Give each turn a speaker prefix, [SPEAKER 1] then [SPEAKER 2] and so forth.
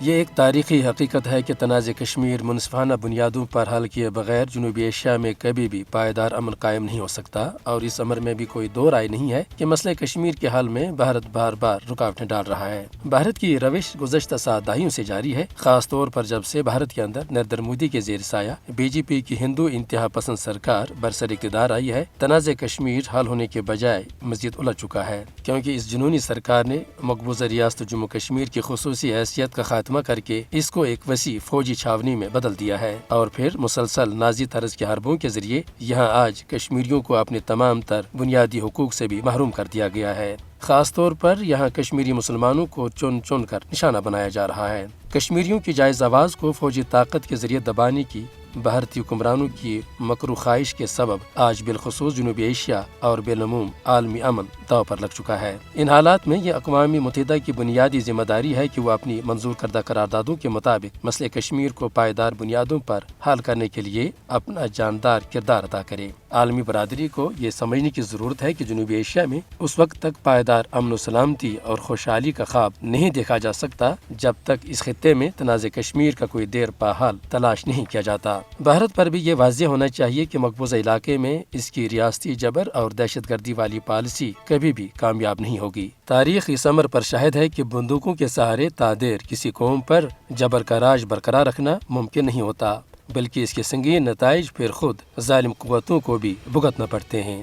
[SPEAKER 1] یہ ایک تاریخی حقیقت ہے کہ تنازع کشمیر منصفانہ بنیادوں پر حل کیے بغیر جنوبی ایشیا میں کبھی بھی پائیدار امن قائم نہیں ہو سکتا، اور اس امر میں بھی کوئی دو رائے نہیں ہے کہ مسئلہ کشمیر کے حل میں بھارت بار بار رکاوٹیں ڈال رہا ہے۔ بھارت کی روش گزشتہ 7 دہائیوں سے جاری ہے، خاص طور پر جب سے بھارت کے اندر نریندر مودی کے زیر سایہ بی جے پی کی ہندو انتہا پسند سرکار برسر اقتدار آئی ہے۔ تنازع کشمیر حل ہونے کے بجائے مزید الجھ چکا ہے، کیونکہ اس جنونی سرکار نے مقبوضہ ریاست جموں کشمیر کی خصوصی حیثیت کا خاتمہ کر کے اس کو ایک وسیع فوجی چھاونی میں بدل دیا ہے، اور پھر مسلسل نازی طرز کے حربوں کے ذریعے یہاں آج کشمیریوں کو اپنے تمام تر بنیادی حقوق سے بھی محروم کر دیا گیا ہے۔ خاص طور پر یہاں کشمیری مسلمانوں کو چن چن کر نشانہ بنایا جا رہا ہے۔ کشمیریوں کی جائز آواز کو فوجی طاقت کے ذریعے دبانے کی بھارتی حکمرانوں کی مکرو خواہش کے سبب آج بالخصوص جنوبی ایشیا اور بالعموم عالمی امن داؤ پر لگ چکا ہے۔ ان حالات میں یہ اقوام متحدہ کی بنیادی ذمہ داری ہے کہ وہ اپنی منظور کردہ قراردادوں کے مطابق مسئلہ کشمیر کو پائیدار بنیادوں پر حل کرنے کے لیے اپنا جاندار کردار ادا کرے۔ عالمی برادری کو یہ سمجھنے کی ضرورت ہے کہ جنوبی ایشیا میں اس وقت تک پائیدار امن و سلامتی اور خوشحالی کا خواب نہیں دیکھا جا سکتا جب تک اس خطے میں تنازع کشمیر کا کوئی دیر پا حل تلاش نہیں کیا جاتا۔ بھارت پر بھی یہ واضح ہونا چاہیے کہ مقبوضہ علاقے میں اس کی ریاستی جبر اور دہشت گردی والی پالیسی کبھی بھی کامیاب نہیں ہوگی۔ تاریخ اس امر پر شاہد ہے کہ بندوقوں کے سہارے تادیر کسی قوم پر جبر کا راج برقرار رکھنا ممکن نہیں ہوتا، بلکہ اس کے سنگین نتائج پھر خود ظالم قوتوں کو بھی بھگتنا پڑتے ہیں۔